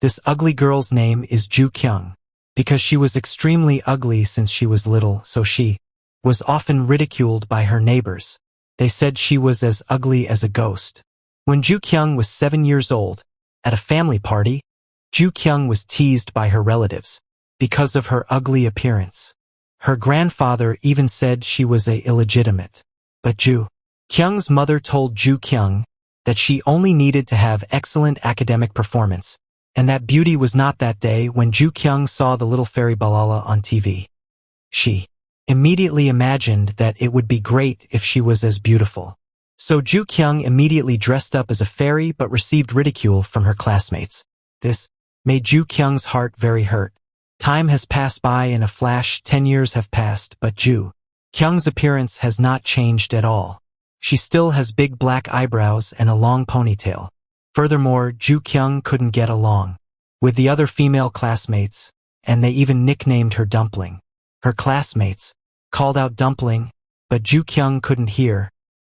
This ugly girl's name is Ju Kyung. Because she was extremely ugly since she was little, so she was often ridiculed by her neighbors. They said she was as ugly as a ghost. When Ju Kyung was 7 years old, at a family party, Ju Kyung was teased by her relatives because of her ugly appearance. Her grandfather even said she was illegitimate. But Ju Kyung's mother told Ju Kyung that she only needed to have excellent academic performance, and that beauty was not that day. When Ju Kyung saw the little fairy Balala on TV, she immediately imagined that it would be great if she was as beautiful. So Ju Kyung immediately dressed up as a fairy but received ridicule from her classmates. This made Ju Kyung's heart very hurt. Time has passed by in a flash. 10 years have passed, but Ju Kyung's appearance has not changed at all. She still has big black eyebrows and a long ponytail. Furthermore, Ju Kyung couldn't get along with the other female classmates, and they even nicknamed her Dumpling. Her classmates called out Dumpling, but Ju Kyung couldn't hear,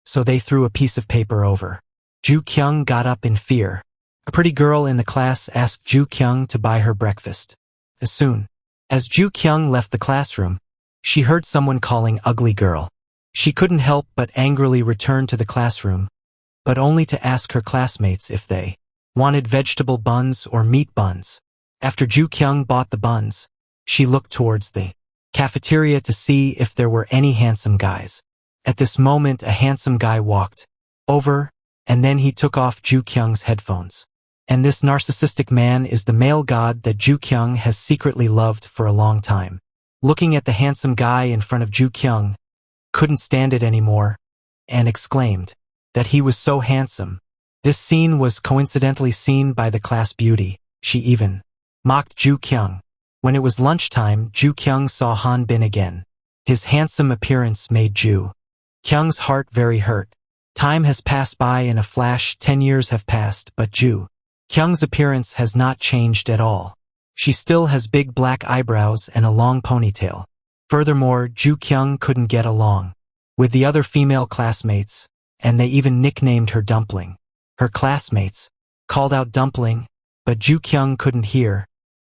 so they threw a piece of paper over. Ju Kyung got up in fear. A pretty girl in the class asked Ju Kyung to buy her breakfast. As soon as Ju Kyung left the classroom, she heard someone calling ugly girl. She couldn't help but angrily return to the classroom, but only to ask her classmates if they wanted vegetable buns or meat buns. After Ju Kyung bought the buns, she looked towards the cafeteria to see if there were any handsome guys. At this moment, a handsome guy walked over, and then he took off Ju Kyung's headphones. And this narcissistic man is the male god that Ju Kyung has secretly loved for a long time. Looking at the handsome guy in front of Ju Kyung, couldn't stand it anymore, and exclaimed that he was so handsome. This scene was coincidentally seen by the class beauty. She even mocked Ju Kyung. When it was lunchtime, Ju Kyung saw Han Bin again. His handsome appearance made Ju Kyung's heart very hurt. Time has passed by in a flash. 10 years have passed, but Ju Kyung's appearance has not changed at all. She still has big black eyebrows and a long ponytail. Furthermore, Ju Kyung couldn't get along with the other female classmates, and they even nicknamed her Dumpling. Her classmates called out Dumpling, but Ju Kyung couldn't hear,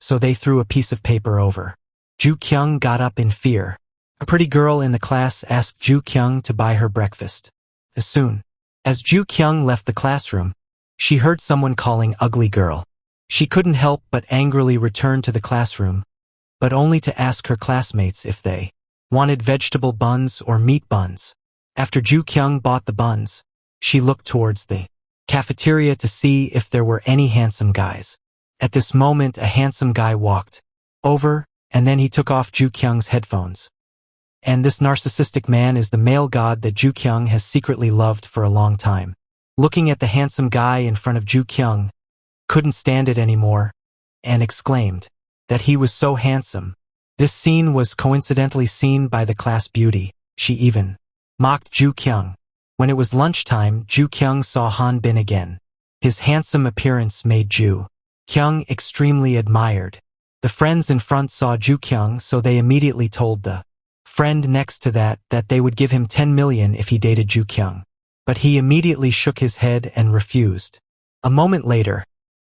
so they threw a piece of paper over. Ju Kyung got up in fear. A pretty girl in the class asked Ju Kyung to buy her breakfast. As soon as Ju Kyung left the classroom, she heard someone calling ugly girl. She couldn't help but angrily return to the classroom, but only to ask her classmates if they wanted vegetable buns or meat buns. After Ju Kyung bought the buns, she looked towards the cafeteria to see if there were any handsome guys. At this moment, a handsome guy walked over, and then he took off Ju Kyung's headphones. And this narcissistic man is the male god that Ju Kyung has secretly loved for a long time. Looking at the handsome guy in front of Ju Kyung, couldn't stand it anymore, and exclaimed that he was so handsome. This scene was coincidentally seen by the class beauty. She even mocked Ju Kyung. When it was lunchtime, Ju Kyung saw Han Bin again. His handsome appearance made Ju Kyung extremely admired. The friends in front saw Ju Kyung, so they immediately told the friend next to that they would give him 10 million if he dated Ju Kyung. But he immediately shook his head and refused. A moment later,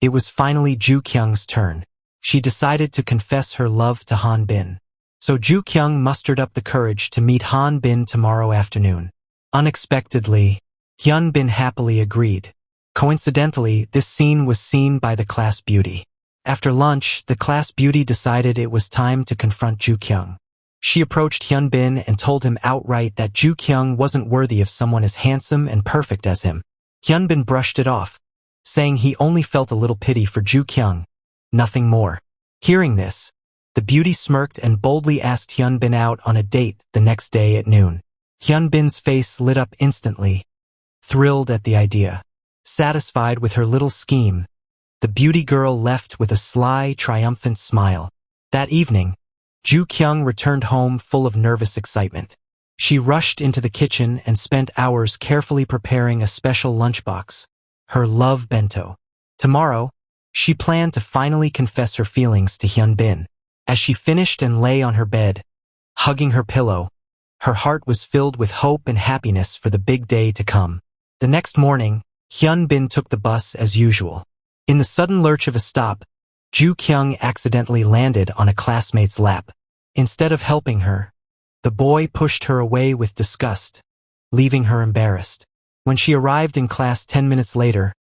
it was finally Ju Kyung's turn. She decided to confess her love to Han Bin. So Ju Kyung mustered up the courage to meet Han Bin tomorrow afternoon. Unexpectedly, Hyun Bin happily agreed. Coincidentally, this scene was seen by the class beauty. After lunch, the class beauty decided it was time to confront Ju Kyung. She approached Hyun Bin and told him outright that Ju Kyung wasn't worthy of someone as handsome and perfect as him. Hyun Bin brushed it off, saying he only felt a little pity for Ju Kyung, nothing more. Hearing this, the beauty smirked and boldly asked Hyun Bin out on a date the next day at noon. Hyun Bin's face lit up instantly, thrilled at the idea. Satisfied with her little scheme, the beauty girl left with a sly, triumphant smile. That evening, Ju Kyung returned home full of nervous excitement. She rushed into the kitchen and spent hours carefully preparing a special lunchbox, her love bento. Tomorrow, she planned to finally confess her feelings to Hyun Bin. As she finished and lay on her bed, hugging her pillow, her heart was filled with hope and happiness for the big day to come. The next morning, Hyun Bin took the bus as usual. In the sudden lurch of a stop, Ju Kyung accidentally landed on a classmate's lap. Instead of helping her, the boy pushed her away with disgust, leaving her embarrassed. When she arrived in class 10 minutes later,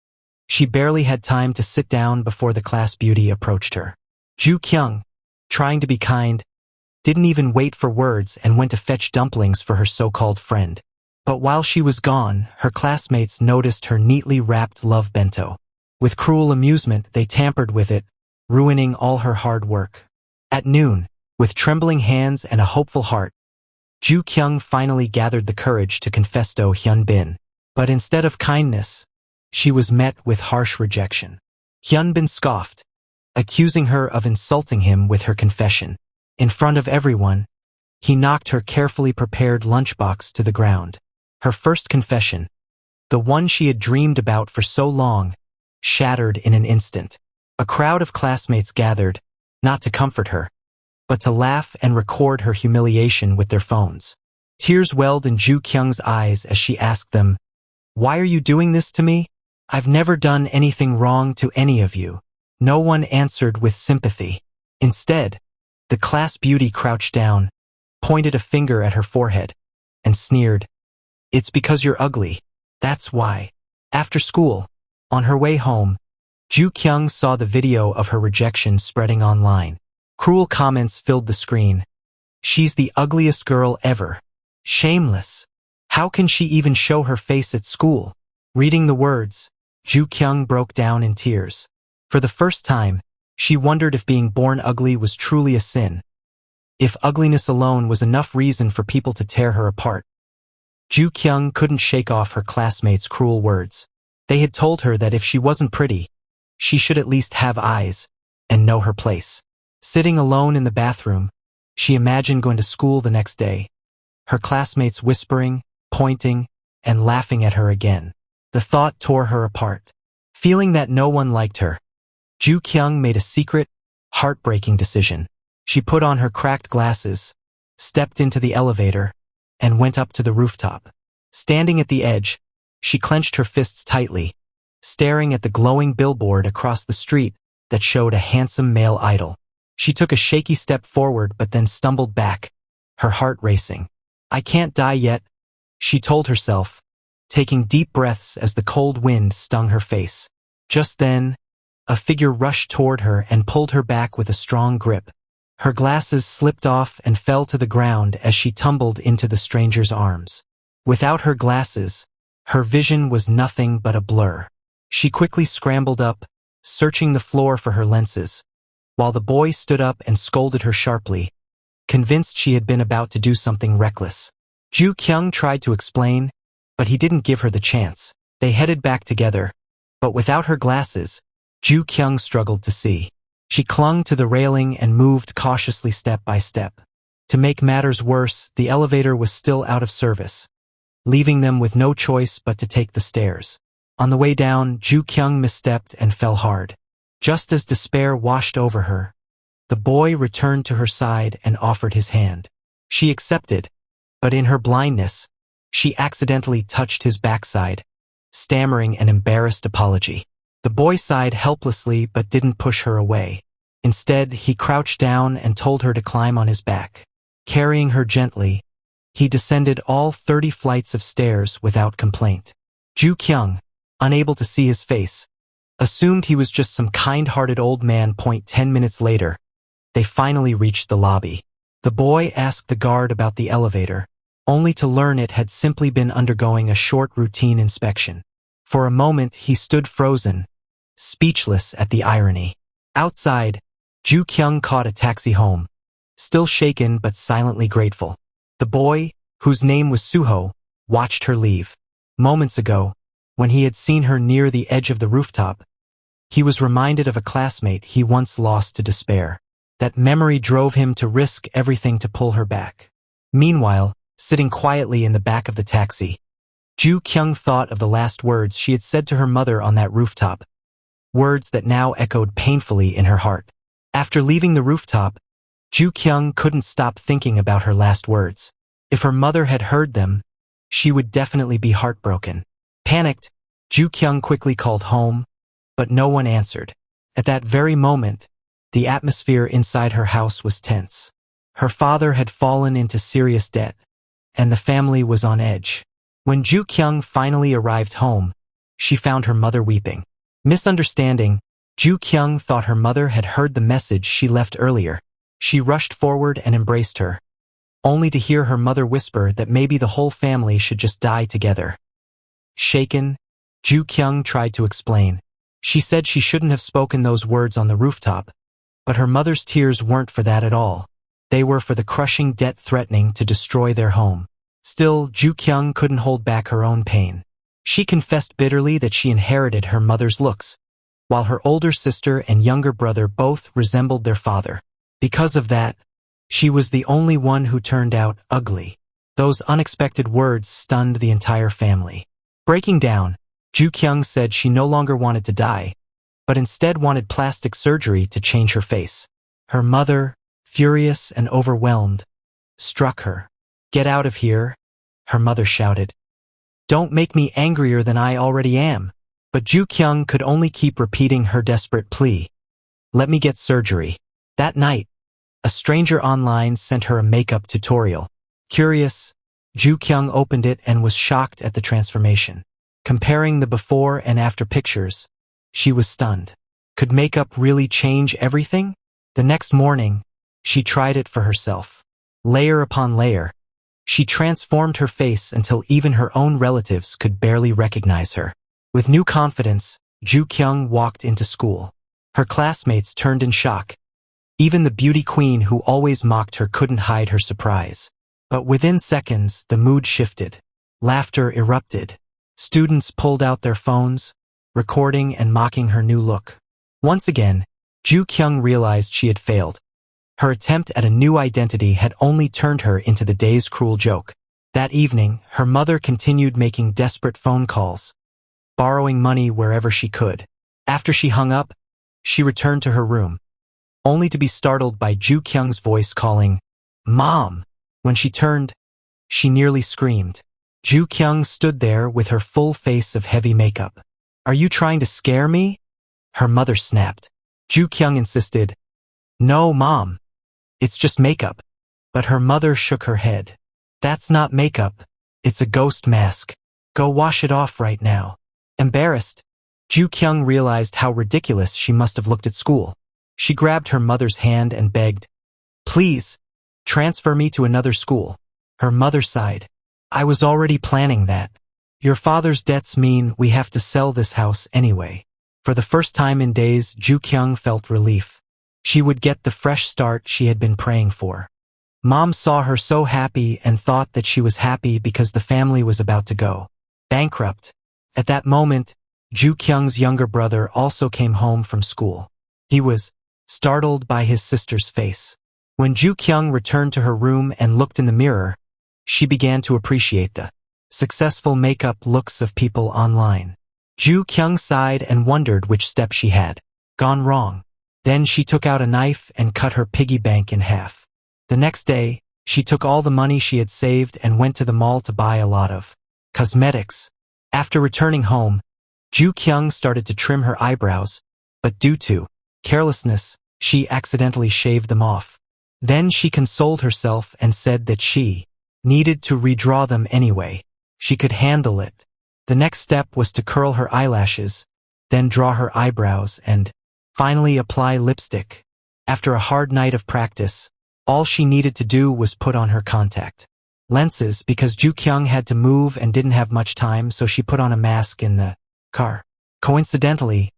she barely had time to sit down before the class beauty approached her. Ju Kyung, trying to be kind, didn't even wait for words and went to fetch dumplings for her so-called friend. But while she was gone, her classmates noticed her neatly wrapped love bento. With cruel amusement, they tampered with it, ruining all her hard work. At noon, with trembling hands and a hopeful heart, Ju Kyung finally gathered the courage to confess to Hyun Bin. But instead of kindness, she was met with harsh rejection. Hyun Bin scoffed, accusing her of insulting him with her confession. In front of everyone, he knocked her carefully prepared lunchbox to the ground. Her first confession, the one she had dreamed about for so long, shattered in an instant. A crowd of classmates gathered, not to comfort her, but to laugh and record her humiliation with their phones. Tears welled in Ju Kyung's eyes as she asked them, "Why are you doing this to me? I've never done anything wrong to any of you." No one answered with sympathy. Instead, the class beauty crouched down, pointed a finger at her forehead, and sneered, "It's because you're ugly. That's why." After school, on her way home, Ju Kyung saw the video of her rejection spreading online. Cruel comments filled the screen. "She's the ugliest girl ever. Shameless. How can she even show her face at school?" Reading the words, Ju Kyung broke down in tears. For the first time, she wondered if being born ugly was truly a sin. If ugliness alone was enough reason for people to tear her apart. Ju Kyung couldn't shake off her classmates' cruel words. They had told her that if she wasn't pretty, she should at least have eyes and know her place. Sitting alone in the bathroom, she imagined going to school the next day, her classmates whispering, pointing, and laughing at her again. The thought tore her apart. Feeling that no one liked her, Ju Kyung made a secret, heartbreaking decision. She put on her cracked glasses, stepped into the elevator, and went up to the rooftop. Standing at the edge, she clenched her fists tightly, staring at the glowing billboard across the street that showed a handsome male idol. She took a shaky step forward but then stumbled back, her heart racing. "I can't die yet," she told herself, taking deep breaths as the cold wind stung her face. Just then, a figure rushed toward her and pulled her back with a strong grip. Her glasses slipped off and fell to the ground as she tumbled into the stranger's arms. Without her glasses, her vision was nothing but a blur. She quickly scrambled up, searching the floor for her lenses, while the boy stood up and scolded her sharply, convinced she had been about to do something reckless. Ju Kyung tried to explain, but he didn't give her the chance. They headed back together, but without her glasses, Ju Kyung struggled to see. She clung to the railing and moved cautiously step by step. To make matters worse, the elevator was still out of service, leaving them with no choice but to take the stairs. On the way down, Ju Kyung misstepped and fell hard. Just as despair washed over her, the boy returned to her side and offered his hand. She accepted, but in her blindness, she accidentally touched his backside, stammering an embarrassed apology. The boy sighed helplessly but didn't push her away. Instead, he crouched down and told her to climb on his back. Carrying her gently, he descended all 30 flights of stairs without complaint. Ju Kyung, unable to see his face, assumed he was just some kind-hearted old man. 10 minutes later, they finally reached the lobby. The boy asked the guard about the elevator, only to learn it had simply been undergoing a short routine inspection. For a moment, he stood frozen, speechless at the irony. Outside, Ju Kyung caught a taxi home, still shaken but silently grateful. The boy, whose name was Suho, watched her leave. Moments ago, when he had seen her near the edge of the rooftop, he was reminded of a classmate he once lost to despair. That memory drove him to risk everything to pull her back. Meanwhile, sitting quietly in the back of the taxi, Ju Kyung thought of the last words she had said to her mother on that rooftop, words that now echoed painfully in her heart. After leaving the rooftop, Ju Kyung couldn't stop thinking about her last words. If her mother had heard them, she would definitely be heartbroken. Panicked, Ju Kyung quickly called home, but no one answered. At that very moment, The atmosphere inside her house was tense. Her father had fallen into serious debt, and the family was on edge. When Ju Kyung finally arrived home, she found her mother weeping. Misunderstanding, Ju Kyung thought her mother had heard the message she left earlier. She rushed forward and embraced her, only to hear her mother whisper that maybe the whole family should just die together. Shaken, Ju Kyung tried to explain. She said she shouldn't have spoken those words on the rooftop, but her mother's tears weren't for that at all. They were for the crushing debt threatening to destroy their home. Still, Ju Kyung couldn't hold back her own pain. She confessed bitterly that she inherited her mother's looks, while her older sister and younger brother both resembled their father. Because of that, she was the only one who turned out ugly. Those unexpected words stunned the entire family. Breaking down, Ju Kyung said she no longer wanted to die, but instead wanted plastic surgery to change her face. Her mother, furious and overwhelmed, struck her. "Get out of here," her mother shouted. "Don't make me angrier than I already am." But Ju Kyung could only keep repeating her desperate plea. "Let me get surgery." That night, a stranger online sent her a makeup tutorial. Curious, Ju Kyung opened it and was shocked at the transformation. Comparing the before and after pictures, she was stunned. Could makeup really change everything? The next morning, she tried it for herself. Layer upon layer, she transformed her face until even her own relatives could barely recognize her. With new confidence, Ju Kyung walked into school. Her classmates turned in shock. Even the beauty queen who always mocked her couldn't hide her surprise. But within seconds, the mood shifted. Laughter erupted. Students pulled out their phones, recording and mocking her new look. Once again, Ju Kyung realized she had failed. Her attempt at a new identity had only turned her into the day's cruel joke. That evening, her mother continued making desperate phone calls, borrowing money wherever she could. After she hung up, she returned to her room, only to be startled by Ju Kyung's voice calling, "Mom!" When she turned, she nearly screamed. Ju Kyung stood there with her full face of heavy makeup. "Are you trying to scare me?" her mother snapped. Ju Kyung insisted, "No, Mom. It's just makeup." But her mother shook her head. "That's not makeup. It's a ghost mask. Go wash it off right now." Embarrassed, Ju Kyung realized how ridiculous she must have looked at school. She grabbed her mother's hand and begged, "Please, transfer me to another school." Her mother sighed. "I was already planning that. Your father's debts mean we have to sell this house anyway." For the first time in days, Ju Kyung felt relief. She would get the fresh start she had been praying for. Mom saw her so happy and thought that she was happy because the family was about to go bankrupt. At that moment, Ju Kyung's younger brother also came home from school. He was startled by his sister's face. When Ju Kyung returned to her room and looked in the mirror, she began to appreciate the successful makeup looks of people online. Ju Kyung sighed and wondered which step she had gone wrong. Then she took out a knife and cut her piggy bank in half. The next day, she took all the money she had saved and went to the mall to buy a lot of cosmetics. After returning home, Ju Kyung started to trim her eyebrows, but due to carelessness, she accidentally shaved them off. Then she consoled herself and said that she needed to redraw them anyway. She could handle it. The next step was to curl her eyelashes, then draw her eyebrows and finally apply lipstick. After a hard night of practice, all she needed to do was put on her contact lenses because Ju Kyung had to move and didn't have much time, so she put on a mask in the car. Coincidentally,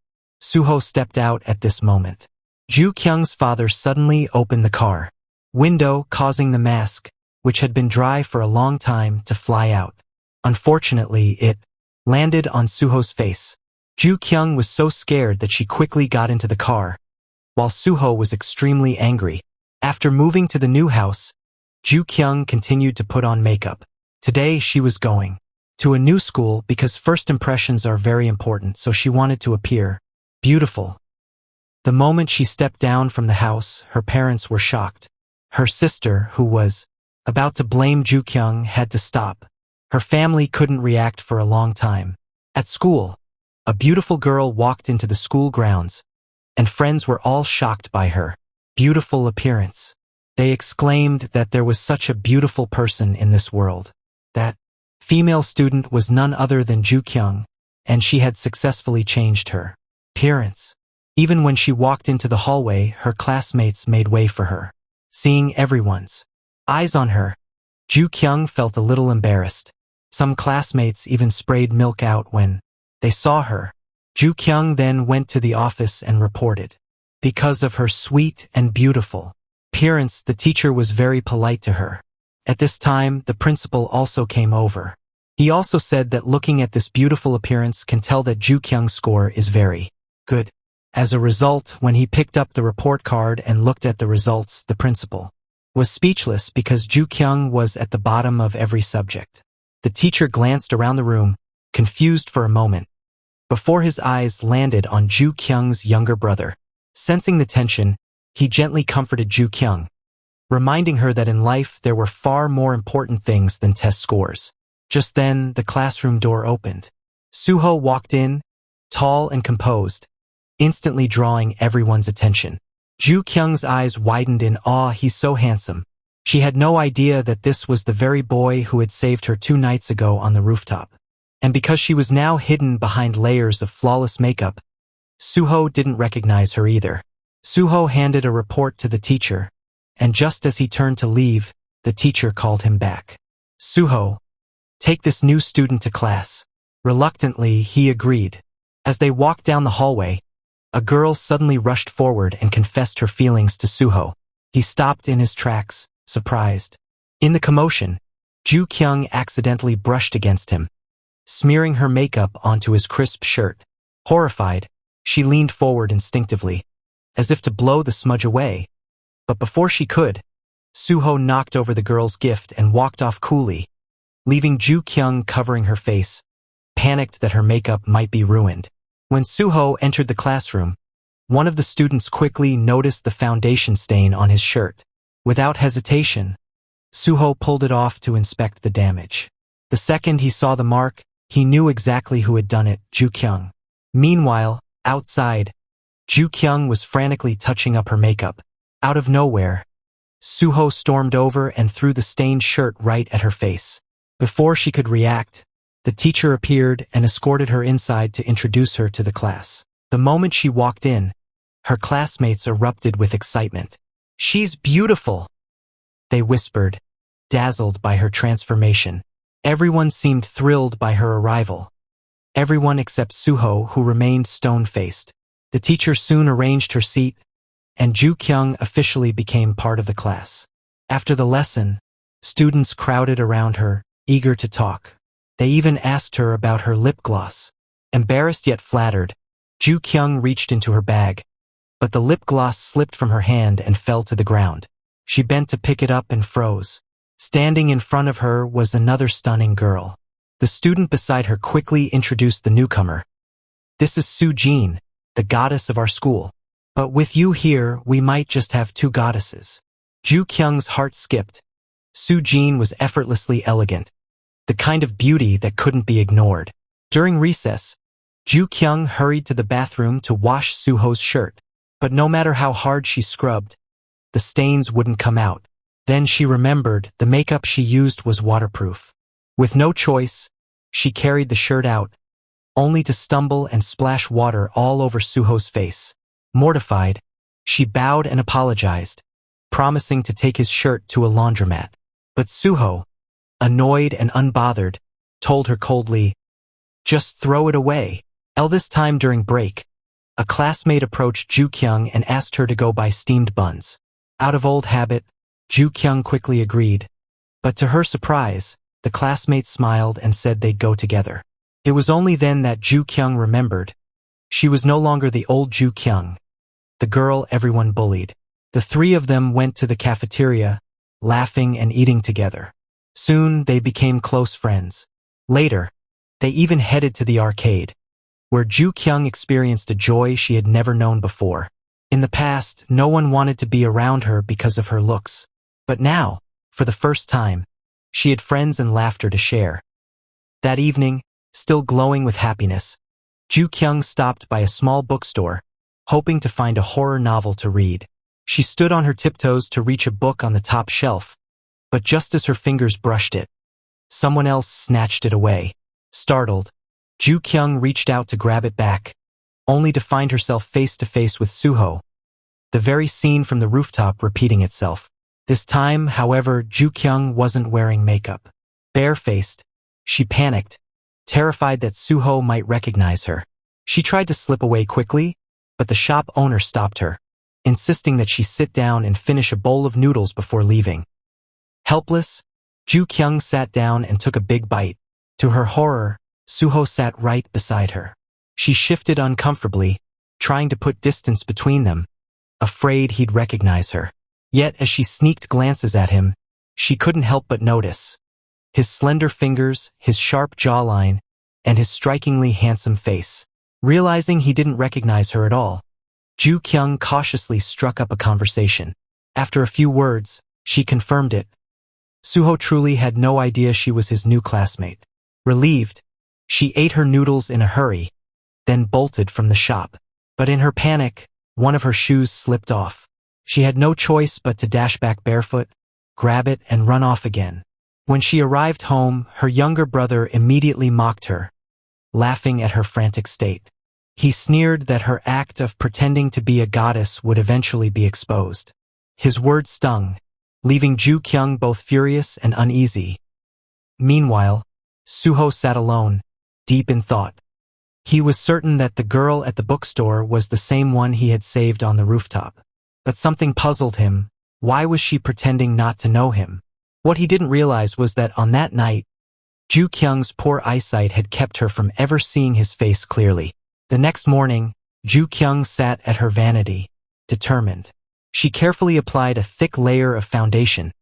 Suho stepped out at this moment. Ju Kyung's father suddenly opened the car window, causing the mask, which had been dry for a long time, to fly out. Unfortunately, it landed on Suho's face. Ju Kyung was so scared that she quickly got into the car, while Suho was extremely angry. After moving to the new house, Ju Kyung continued to put on makeup. Today she was going to a new school because first impressions are very important, so she wanted to appear beautiful. The moment she stepped down from the house, her parents were shocked. Her sister, who was about to blame Ju Kyung, had to stop. Her family couldn't react for a long time. At school, a beautiful girl walked into the school grounds, and friends were all shocked by her beautiful appearance. They exclaimed that there was such a beautiful person in this world. That female student was none other than Ju Kyung, and she had successfully changed her appearance. Even when she walked into the hallway, her classmates made way for her. Seeing everyone's eyes on her, Ju Kyung felt a little embarrassed. Some classmates even sprayed milk out when they saw her. Ju Kyung then went to the office and reported. Because of her sweet and beautiful appearance, the teacher was very polite to her. At this time, the principal also came over. He also said that looking at this beautiful appearance can tell that Ju Kyung's score is very good. As a result, when he picked up the report card and looked at the results, the principal was speechless because Ju Kyung was at the bottom of every subject. The teacher glanced around the room, confused for a moment, before his eyes landed on Ju Kyung's younger brother. Sensing the tension, he gently comforted Ju Kyung, reminding her that in life there were far more important things than test scores. Just then, the classroom door opened. Suho walked in, tall and composed, instantly drawing everyone's attention. Ju Kyung's eyes widened in awe. He's so handsome. She had no idea that this was the very boy who had saved her 2 nights ago on the rooftop. And because she was now hidden behind layers of flawless makeup, Suho didn't recognize her either. Suho handed a report to the teacher, and just as he turned to leave, the teacher called him back. Suho, take this new student to class. Reluctantly, he agreed. As they walked down the hallway, a girl suddenly rushed forward and confessed her feelings to Suho. He stopped in his tracks, surprised. In the commotion, Ju Kyung accidentally brushed against him, smearing her makeup onto his crisp shirt. Horrified, she leaned forward instinctively, as if to blow the smudge away. But before she could, Suho knocked over the girl's gift and walked off coolly, leaving Ju Kyung covering her face, panicked that her makeup might be ruined. When Suho entered the classroom, one of the students quickly noticed the foundation stain on his shirt. Without hesitation, Suho pulled it off to inspect the damage. The second he saw the mark, he knew exactly who had done it, Ju Kyung. Meanwhile, outside, Ju Kyung was frantically touching up her makeup. Out of nowhere, Suho stormed over and threw the stained shirt right at her face. Before she could react, the teacher appeared and escorted her inside to introduce her to the class. The moment she walked in, her classmates erupted with excitement. "She's beautiful," they whispered, dazzled by her transformation. Everyone seemed thrilled by her arrival. Everyone except Suho, who remained stone-faced. The teacher soon arranged her seat, and Ju Kyung officially became part of the class. After the lesson, students crowded around her, eager to talk. They even asked her about her lip gloss. Embarrassed yet flattered, Ju Kyung reached into her bag, but the lip gloss slipped from her hand and fell to the ground. She bent to pick it up and froze. Standing in front of her was another stunning girl. The student beside her quickly introduced the newcomer. "This is Soo-jin, the goddess of our school. But with you here, we might just have 2 goddesses." Ju Kyung's heart skipped. Soo-jin was effortlessly elegant, the kind of beauty that couldn't be ignored. During recess, Ju Kyung hurried to the bathroom to wash Suho's shirt. But no matter how hard she scrubbed, the stains wouldn't come out. Then she remembered the makeup she used was waterproof. With no choice, she carried the shirt out, only to stumble and splash water all over Suho's face. Mortified, she bowed and apologized, promising to take his shirt to a laundromat. But Suho, annoyed and unbothered, told her coldly, "Just throw it away." This time during break, a classmate approached Ju Kyung and asked her to go buy steamed buns. Out of old habit, Ju Kyung quickly agreed. But to her surprise, the classmate smiled and said they'd go together. It was only then that Ju Kyung remembered. She was no longer the old Ju Kyung, the girl everyone bullied. The 3 of them went to the cafeteria, laughing and eating together. Soon they became close friends. Later, they even headed to the arcade, where Ju Kyung experienced a joy she had never known before. In the past, no one wanted to be around her because of her looks. But now, for the first time, she had friends and laughter to share. That evening, still glowing with happiness, Ju Kyung stopped by a small bookstore, hoping to find a horror novel to read. She stood on her tiptoes to reach a book on the top shelf, but just as her fingers brushed it, someone else snatched it away. Startled, Ju Kyung reached out to grab it back, only to find herself face to face with Suho, the very scene from the rooftop repeating itself. This time, however, Ju Kyung wasn't wearing makeup. Barefaced, she panicked, terrified that Suho might recognize her. She tried to slip away quickly, but the shop owner stopped her, insisting that she sit down and finish a bowl of noodles before leaving. Helpless, Ju Kyung sat down and took a big bite. To her horror, Suho sat right beside her. She shifted uncomfortably, trying to put distance between them, afraid he'd recognize her. Yet as she sneaked glances at him, she couldn't help but notice his slender fingers, his sharp jawline, and his strikingly handsome face. Realizing he didn't recognize her at all, Ju Kyung cautiously struck up a conversation. After a few words, she confirmed it. Suho truly had no idea she was his new classmate. Relieved, she ate her noodles in a hurry, then bolted from the shop. But in her panic, one of her shoes slipped off. She had no choice but to dash back barefoot, grab it, and run off again. When she arrived home, her younger brother immediately mocked her, laughing at her frantic state. He sneered that her act of pretending to be a goddess would eventually be exposed. His words stung, leaving Ju Kyung both furious and uneasy. Meanwhile, Suho sat alone, deep in thought. He was certain that the girl at the bookstore was the same one he had saved on the rooftop. But something puzzled him. Why was she pretending not to know him? What he didn't realize was that on that night, Ju Kyung's poor eyesight had kept her from ever seeing his face clearly. The next morning, Ju Kyung sat at her vanity, determined. She carefully applied a thick layer of foundation,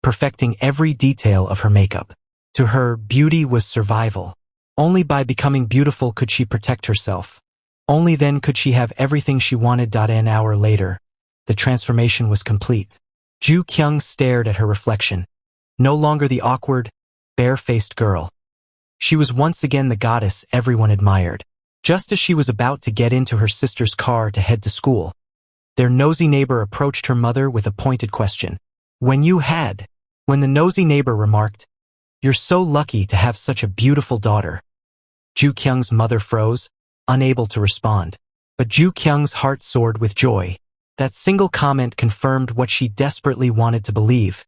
perfecting every detail of her makeup. To her, beauty was survival. Only by becoming beautiful could she protect herself. Only then could she have everything she wanted. An hour later, the transformation was complete. Ju Kyung stared at her reflection. No longer the awkward, bare-faced girl. She was once again the goddess everyone admired. Just as she was about to get into her sister's car to head to school, their nosy neighbor approached her mother with a pointed question. When the nosy neighbor remarked, "You're so lucky to have such a beautiful daughter." Ju Kyung's mother froze, unable to respond. But Ju Kyung's heart soared with joy. That single comment confirmed what she desperately wanted to believe.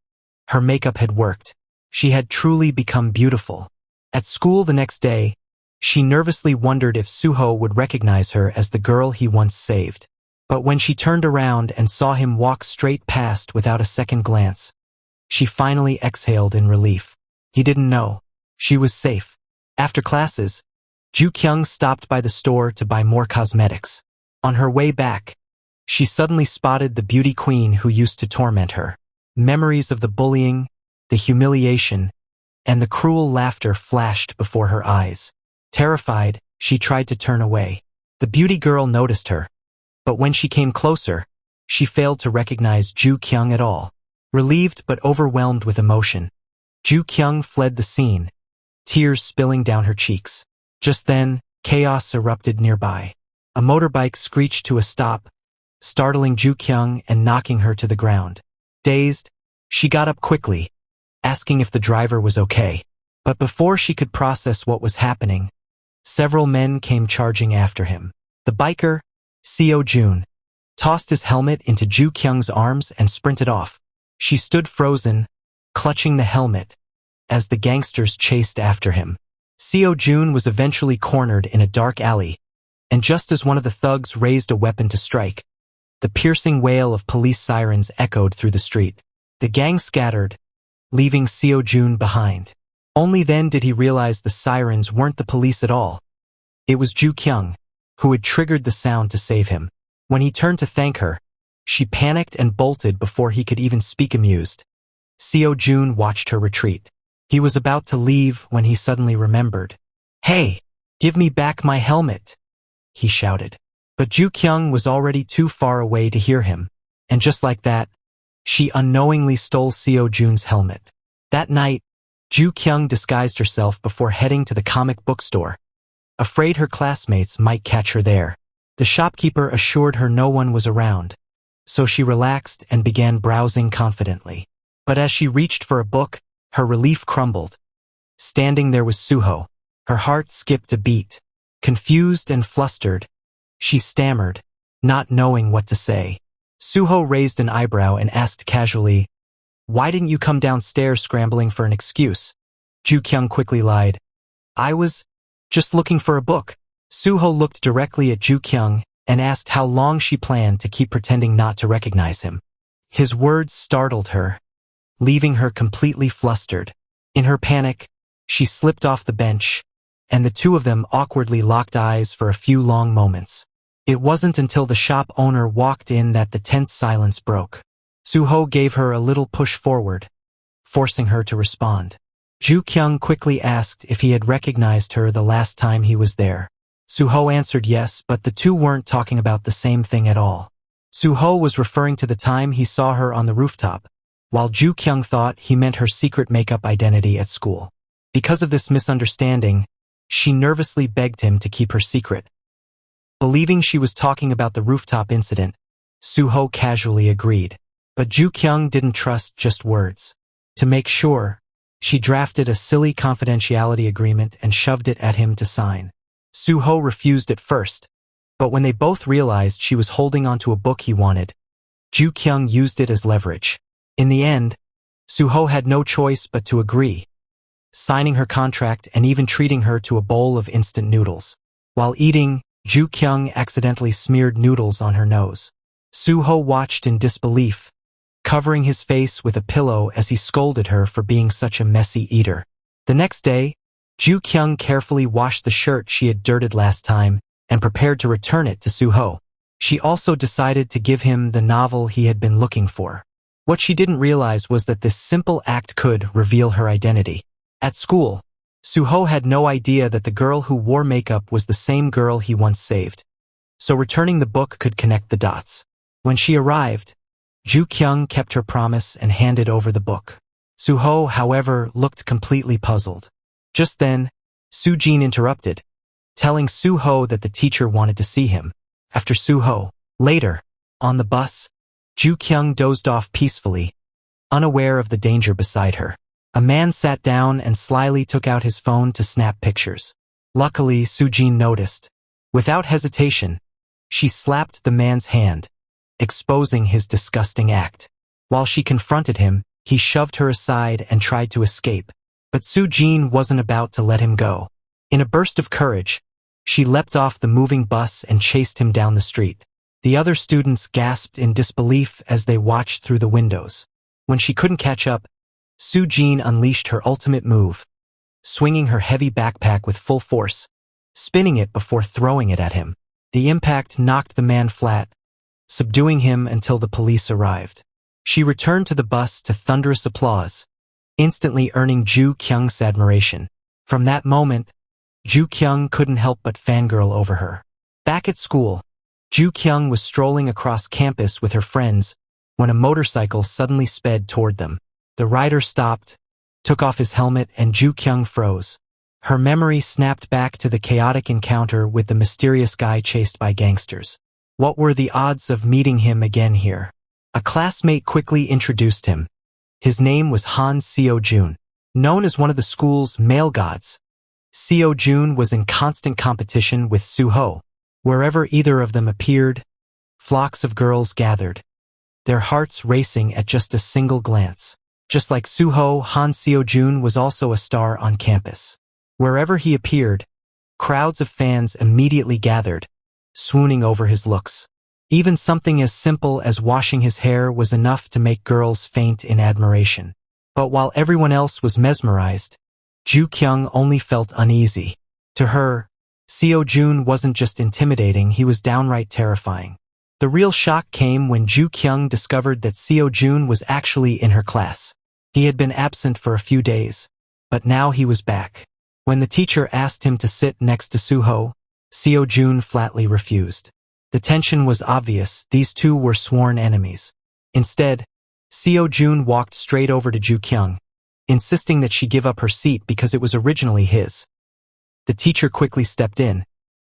Her makeup had worked. She had truly become beautiful. At school the next day, she nervously wondered if Suho would recognize her as the girl he once saved. But when she turned around and saw him walk straight past without a second glance, she finally exhaled in relief. He didn't know. She was safe. After classes, Ju Kyung stopped by the store to buy more cosmetics. On her way back, she suddenly spotted the beauty queen who used to torment her. Memories of the bullying, the humiliation, and the cruel laughter flashed before her eyes. Terrified, she tried to turn away. The beauty girl noticed her, but when she came closer, she failed to recognize Ju Kyung at all. Relieved but overwhelmed with emotion, Ju Kyung fled the scene, tears spilling down her cheeks. Just then, chaos erupted nearby. A motorbike screeched to a stop, startling Ju Kyung and knocking her to the ground. Dazed, she got up quickly, asking if the driver was okay. But before she could process what was happening, several men came charging after him. The biker, Seo Jun, tossed his helmet into Ju Kyung's arms and sprinted off. She stood frozen, clutching the helmet, as the gangsters chased after him. Seo Jun was eventually cornered in a dark alley, and just as one of the thugs raised a weapon to strike, the piercing wail of police sirens echoed through the street. The gang scattered, leaving Seo Jun behind. Only then did he realize the sirens weren't the police at all. It was Ju Kyung, who had triggered the sound to save him. When he turned to thank her, she panicked and bolted before he could even speak amused. Seo Jun watched her retreat. He was about to leave when he suddenly remembered. "Hey, give me back my helmet," he shouted. But Ju Kyung was already too far away to hear him, and just like that, she unknowingly stole Seo Jun's helmet. That night, Ju Kyung disguised herself before heading to the comic book store, afraid her classmates might catch her there. The shopkeeper assured her no one was around, so she relaxed and began browsing confidently. But as she reached for a book, her relief crumbled. Standing there was Suho. Her heart skipped a beat. Confused and flustered, she stammered, not knowing what to say. Suho raised an eyebrow and asked casually, "Why didn't you come downstairs scrambling for an excuse?" Ju-kyung quickly lied. "I was just looking for a book." Suho looked directly at Ju-kyung and asked how long she planned to keep pretending not to recognize him. His words startled her, leaving her completely flustered. In her panic, she slipped off the bench, and the two of them awkwardly locked eyes for a few long moments. It wasn't until the shop owner walked in that the tense silence broke. Suho gave her a little push forward, forcing her to respond. Ju-kyung quickly asked if he had recognized her the last time he was there. Suho answered yes, but the two weren't talking about the same thing at all. Suho was referring to the time he saw her on the rooftop, while Ju-kyung thought he meant her secret makeup identity at school. Because of this misunderstanding, she nervously begged him to keep her secret. Believing she was talking about the rooftop incident, Suho casually agreed. But Ju-kyung didn't trust just words. To make sure, she drafted a silly confidentiality agreement and shoved it at him to sign. Suho refused at first, but when they both realized she was holding onto a book he wanted, Ju-kyung used it as leverage. In the end, Suho had no choice but to agree, signing her contract and even treating her to a bowl of instant noodles. While eating, Ju-kyung accidentally smeared noodles on her nose. Suho watched in disbelief, covering his face with a pillow as he scolded her for being such a messy eater. The next day, Ju-kyung carefully washed the shirt she had dirted last time and prepared to return it to Suho. She also decided to give him the novel he had been looking for. What she didn't realize was that this simple act could reveal her identity. At school, Suho had no idea that the girl who wore makeup was the same girl he once saved, so returning the book could connect the dots. When she arrived, Ju-kyung kept her promise and handed over the book. Suho, however, looked completely puzzled. Just then, Soo-jin interrupted, telling Suho that the teacher wanted to see him. After Suho, later, on the bus, Ju-kyung dozed off peacefully, unaware of the danger beside her. A man sat down and slyly took out his phone to snap pictures. Luckily, Soo-jin noticed. Without hesitation, she slapped the man's hand, exposing his disgusting act. While she confronted him, he shoved her aside and tried to escape. But Soo-jin wasn't about to let him go. In a burst of courage, she leapt off the moving bus and chased him down the street. The other students gasped in disbelief as they watched through the windows. When she couldn't catch up, Soo-jin unleashed her ultimate move, swinging her heavy backpack with full force, spinning it before throwing it at him. The impact knocked the man flat, subduing him until the police arrived. She returned to the bus to thunderous applause, instantly earning Ju-kyung's admiration. From that moment, Ju-kyung couldn't help but fangirl over her. Back at school, Ju-kyung was strolling across campus with her friends when a motorcycle suddenly sped toward them. The rider stopped, took off his helmet, and Ju-kyung froze. Her memory snapped back to the chaotic encounter with the mysterious guy chased by gangsters. What were the odds of meeting him again here? A classmate quickly introduced him. His name was Han Seo-jun. Known as one of the school's male gods, Seo-jun was in constant competition with Suho. Wherever either of them appeared, flocks of girls gathered, their hearts racing at just a single glance. Just like Suho, Han Seo-jun was also a star on campus. Wherever he appeared, crowds of fans immediately gathered, swooning over his looks. Even something as simple as washing his hair was enough to make girls faint in admiration. But while everyone else was mesmerized, Ju-kyung only felt uneasy. To her, Seo-jun wasn't just intimidating, he was downright terrifying. The real shock came when Ju-kyung discovered that Seo-jun was actually in her class. He had been absent for a few days, but now he was back. When the teacher asked him to sit next to Suho, Seo-jun flatly refused. The tension was obvious, these two were sworn enemies. Instead, Seo-jun walked straight over to Ju-kyung, insisting that she give up her seat because it was originally his. The teacher quickly stepped in,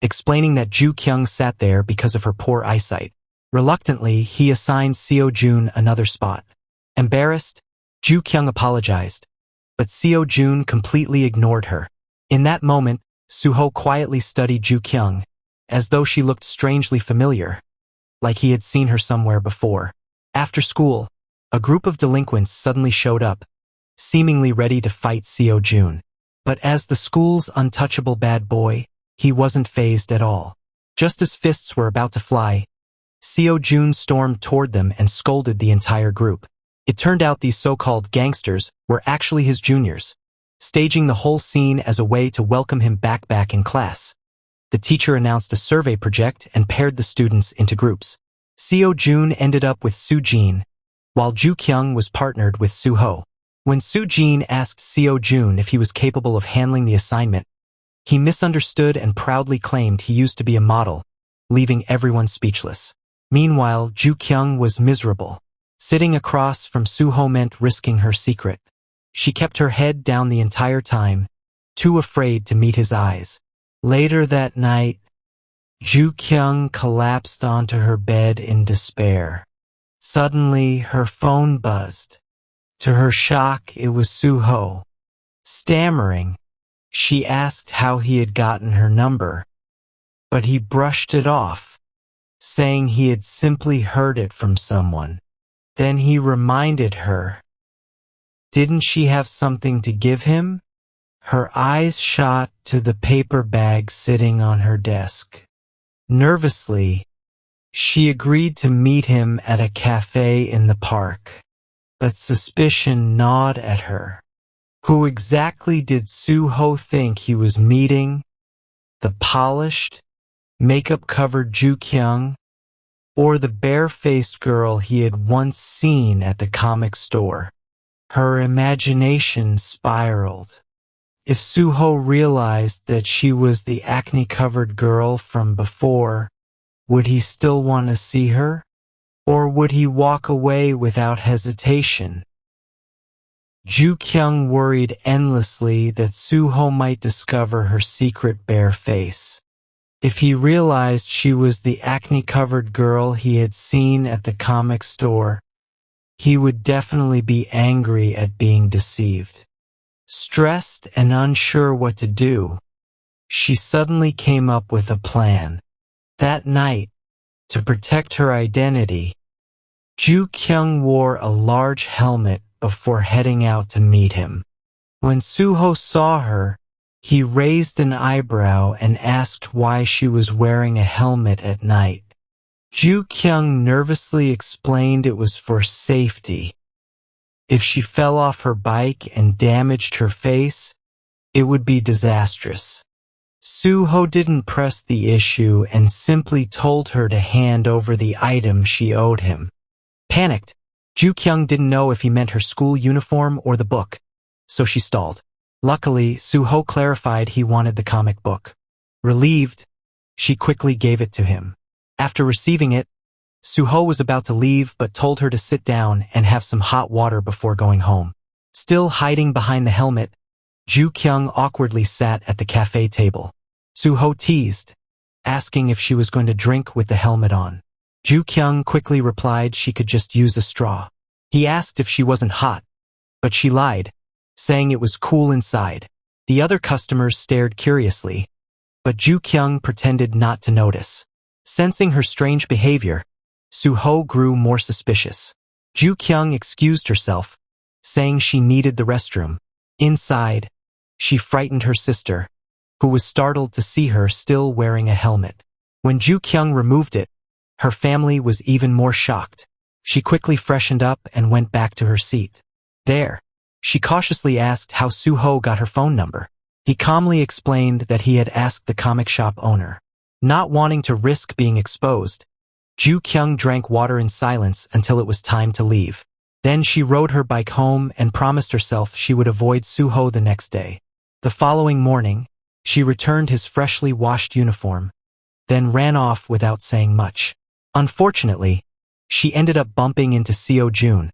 explaining that Ju Kyung sat there because of her poor eyesight. Reluctantly, he assigned Seo Jun another spot. Embarrassed, Ju Kyung apologized, but Seo Jun completely ignored her. In that moment, Suho quietly studied Ju Kyung, as though she looked strangely familiar, like he had seen her somewhere before. After school, a group of delinquents suddenly showed up, seemingly ready to fight Seo Jun. But as the school's untouchable bad boy, he wasn't fazed at all. Just as fists were about to fly, Seo Jun stormed toward them and scolded the entire group. It turned out these so-called gangsters were actually his juniors, staging the whole scene as a way to welcome him back in class. The teacher announced a survey project and paired the students into groups. Seo Jun ended up with Soo Jin, while Ju Kyung was partnered with Suho. When Soo Jin asked Seo Jun if he was capable of handling the assignment, he misunderstood and proudly claimed he used to be a model, leaving everyone speechless. Meanwhile, Ju Kyung was miserable. Sitting across from Suho meant risking her secret. She kept her head down the entire time, too afraid to meet his eyes. Later that night, Ju Kyung collapsed onto her bed in despair. Suddenly, her phone buzzed. To her shock, it was Suho. Stammering, she asked how he had gotten her number, but he brushed it off, saying he had simply heard it from someone. Then he reminded her. Didn't she have something to give him? Her eyes shot to the paper bag sitting on her desk. Nervously, she agreed to meet him at a cafe in the park, but suspicion gnawed at her. Who exactly did Suho think he was meeting? The polished, makeup-covered Ju Kyung, or the bare-faced girl he had once seen at the comic store? Her imagination spiraled. If Suho realized that she was the acne-covered girl from before, would he still want to see her? Or would he walk away without hesitation? Ju Kyung worried endlessly that Suho might discover her secret bare face. If he realized she was the acne-covered girl he had seen at the comic store, he would definitely be angry at being deceived. Stressed and unsure what to do, she suddenly came up with a plan. That night, to protect her identity, Ju Kyung wore a large helmet before heading out to meet him. When Suho saw her, he raised an eyebrow and asked why she was wearing a helmet at night. Ju Kyung nervously explained it was for safety. If she fell off her bike and damaged her face, it would be disastrous. Suho didn't press the issue and simply told her to hand over the item she owed him. Panicked, Ju Kyung didn't know if he meant her school uniform or the book, so she stalled. Luckily, Suho clarified he wanted the comic book. Relieved, she quickly gave it to him. After receiving it, Suho was about to leave but told her to sit down and have some hot water before going home. Still hiding behind the helmet, Ju Kyung awkwardly sat at the cafe table. Suho teased, asking if she was going to drink with the helmet on. Ju Kyung quickly replied she could just use a straw. He asked if she wasn't hot, but she lied, saying it was cool inside. The other customers stared curiously, but Ju Kyung pretended not to notice. Sensing her strange behavior, Suho grew more suspicious. Ju Kyung excused herself, saying she needed the restroom. Inside, she frightened her sister, who was startled to see her still wearing a helmet. When Ju Kyung removed it, her family was even more shocked. She quickly freshened up and went back to her seat. There, she cautiously asked how Suho got her phone number. He calmly explained that he had asked the comic shop owner. Not wanting to risk being exposed, Ju Kyung drank water in silence until it was time to leave. Then she rode her bike home and promised herself she would avoid Suho the next day. The following morning, she returned his freshly washed uniform, then ran off without saying much. Unfortunately, she ended up bumping into Seo Jun,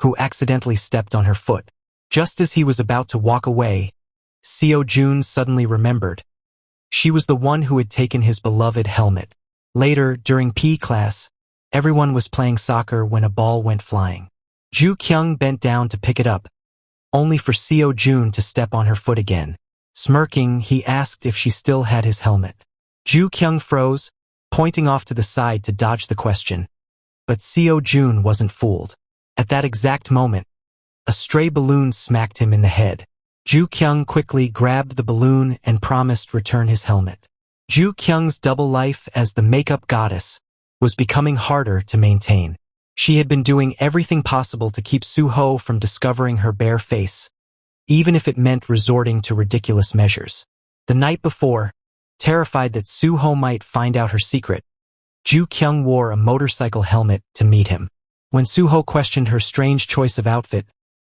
who accidentally stepped on her foot. Just as he was about to walk away, Seo Jun suddenly remembered. She was the one who had taken his beloved helmet. Later, during PE class, everyone was playing soccer when a ball went flying. Ju Kyung bent down to pick it up, only for Seo Jun to step on her foot again. Smirking, he asked if she still had his helmet. Ju Kyung froze, pointing off to the side to dodge the question. But Seo Jun wasn't fooled. At that exact moment, a stray balloon smacked him in the head. Ju Kyung quickly grabbed the balloon and promised return his helmet. Ju Kyung's double life as the makeup goddess was becoming harder to maintain. She had been doing everything possible to keep Soo-ho from discovering her bare face, even if it meant resorting to ridiculous measures. The night before, terrified that Soo-ho might find out her secret, Ju Kyung wore a motorcycle helmet to meet him. When Soo-ho questioned her strange choice of outfit,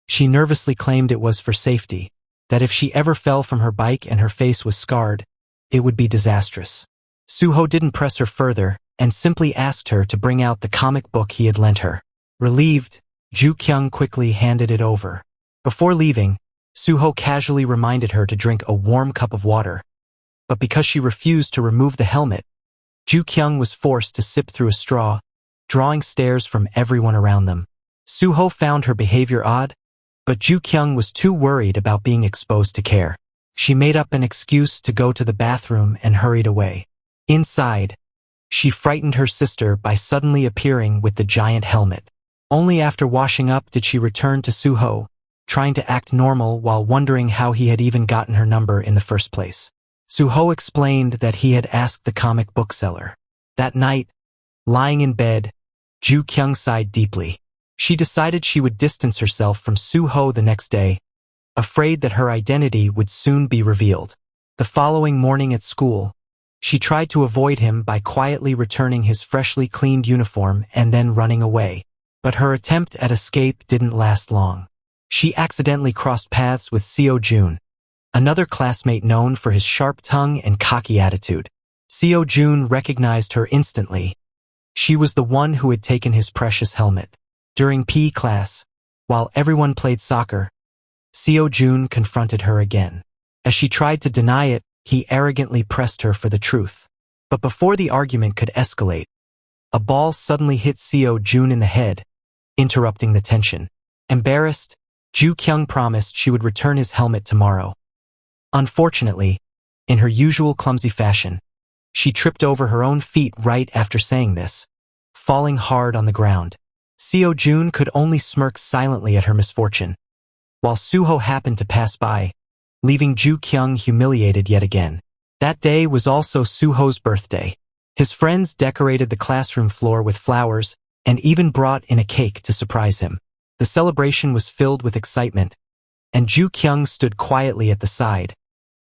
she nervously claimed it was for safety, that if she ever fell from her bike and her face was scarred, it would be disastrous. Soo-ho didn't press her further and simply asked her to bring out the comic book he had lent her. Relieved, Ju Kyung quickly handed it over. Before leaving, Soo-ho casually reminded her to drink a warm cup of water, but because she refused to remove the helmet, Ju Kyung was forced to sip through a straw, drawing stares from everyone around them. Soo-ho found her behavior odd, but Ju Kyung was too worried about being exposed to care. She made up an excuse to go to the bathroom and hurried away. Inside, she frightened her sister by suddenly appearing with the giant helmet. Only after washing up did she return to Soo-ho, trying to act normal while wondering how he had even gotten her number in the first place. Soo-ho explained that he had asked the comic book seller. That night, lying in bed, Ju Kyung sighed deeply. She decided she would distance herself from Soo-ho the next day, afraid that her identity would soon be revealed. The following morning at school, she tried to avoid him by quietly returning his freshly cleaned uniform and then running away. But her attempt at escape didn't last long. She accidentally crossed paths with Seo Jun, another classmate known for his sharp tongue and cocky attitude. Seo Jun recognized her instantly. She was the one who had taken his precious helmet. During PE class, while everyone played soccer, Seo Jun confronted her again. As she tried to deny it, he arrogantly pressed her for the truth. But before the argument could escalate, a ball suddenly hit Seo Jun in the head, interrupting the tension. Embarrassed, Ju Kyung promised she would return his helmet tomorrow. Unfortunately, in her usual clumsy fashion, she tripped over her own feet right after saying this, falling hard on the ground. Seo Jun could only smirk silently at her misfortune, while Soo-ho happened to pass by, leaving Ju Kyung humiliated yet again. That day was also Soo-ho's birthday. His friends decorated the classroom floor with flowers and even brought in a cake to surprise him. The celebration was filled with excitement, and Ju Kyung stood quietly at the side,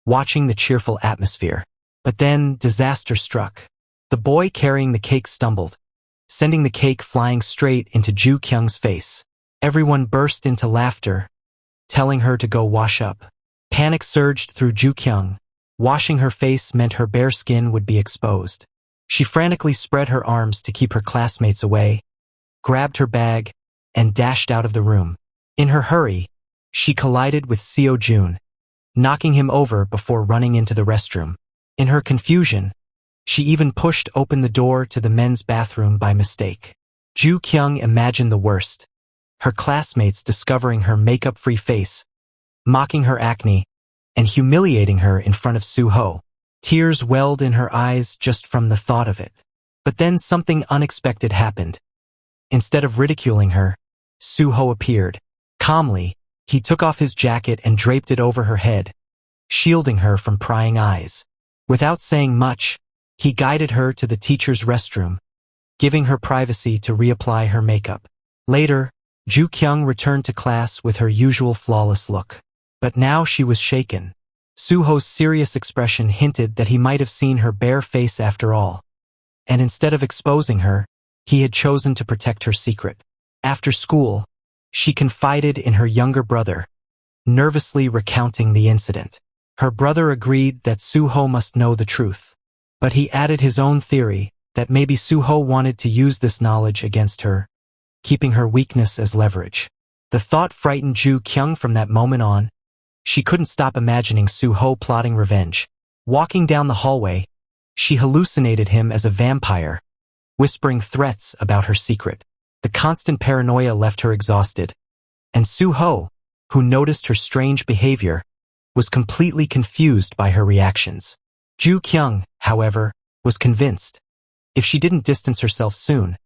watching the cheerful atmosphere. But then disaster struck. The boy carrying the cake stumbled, sending the cake flying straight into Ju Kyung's face. Everyone burst into laughter, telling her to go wash up. Panic surged through Ju Kyung. Washing her face meant her bare skin would be exposed. She frantically spread her arms to keep her classmates away, grabbed her bag, and dashed out of the room. In her hurry, she collided with Seo Jun, knocking him over before running into the restroom. In her confusion, she even pushed open the door to the men's bathroom by mistake. Ju Kyung imagined the worst, her classmates discovering her makeup-free face, mocking her acne, and humiliating her in front of Soo-ho. Tears welled in her eyes just from the thought of it. But then something unexpected happened. Instead of ridiculing her, Soo-ho appeared. Calmly, he took off his jacket and draped it over her head, shielding her from prying eyes. Without saying much, he guided her to the teacher's restroom, giving her privacy to reapply her makeup. Later, Ju Kyung returned to class with her usual flawless look. But now she was shaken. Soo-ho's serious expression hinted that he might have seen her bare face after all. And instead of exposing her, he had chosen to protect her secret. After school, she confided in her younger brother, nervously recounting the incident. Her brother agreed that Soo-ho must know the truth, but he added his own theory that maybe Soo-ho wanted to use this knowledge against her, keeping her weakness as leverage. The thought frightened Ju Kyung from that moment on. She couldn't stop imagining Soo-ho plotting revenge. Walking down the hallway, she hallucinated him as a vampire, whispering threats about her secret. The constant paranoia left her exhausted, and Suho, who noticed her strange behavior, was completely confused by her reactions. Ju Kyung, however, was convinced. If she didn't distance herself soon,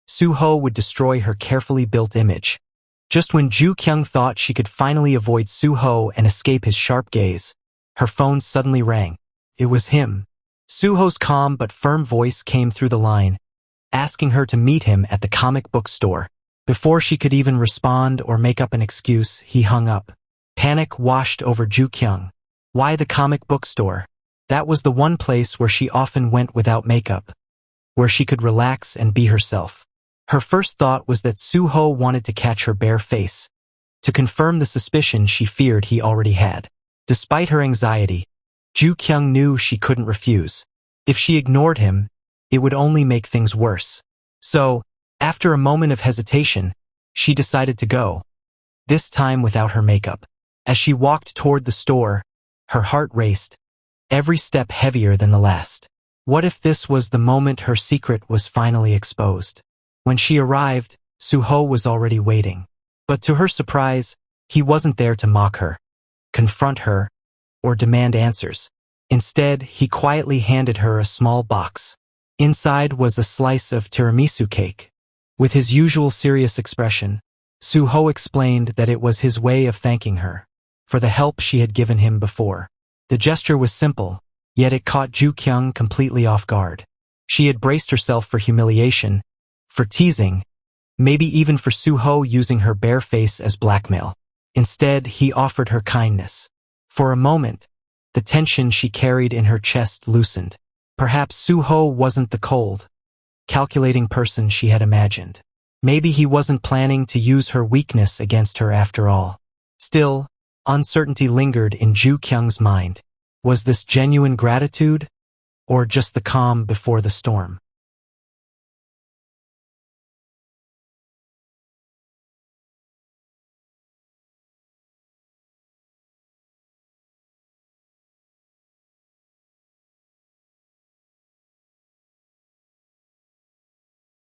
Suho would destroy her carefully built image. Just when Ju Kyung thought she could finally avoid Suho and escape his sharp gaze, her phone suddenly rang. It was him. Suho's calm but firm voice came through the line, asking her to meet him at the comic book store. Before she could even respond or make up an excuse, he hung up. Panic washed over Ju Kyung. Why the comic book store? That was the one place where she often went without makeup, where she could relax and be herself. Her first thought was that Suho wanted to catch her bare face, to confirm the suspicion she feared he already had. Despite her anxiety, Ju Kyung knew she couldn't refuse. If she ignored him, it would only make things worse. So, after a moment of hesitation, she decided to go, this time without her makeup. As she walked toward the store, her heart raced, every step heavier than the last. What if this was the moment her secret was finally exposed? When she arrived, Suho was already waiting. But to her surprise, he wasn't there to mock her, confront her, or demand answers. Instead, he quietly handed her a small box. Inside was a slice of tiramisu cake. With his usual serious expression, Suho explained that it was his way of thanking her for the help she had given him before. The gesture was simple, yet it caught Ju Kyung completely off guard. She had braced herself for humiliation, for teasing, maybe even for Suho using her bare face as blackmail. Instead, he offered her kindness. For a moment, the tension she carried in her chest loosened. Perhaps Suho wasn't the cold, calculating person she had imagined. Maybe he wasn't planning to use her weakness against her after all. Still, uncertainty lingered in Ju Kyung's mind. Was this genuine gratitude, or just the calm before the storm?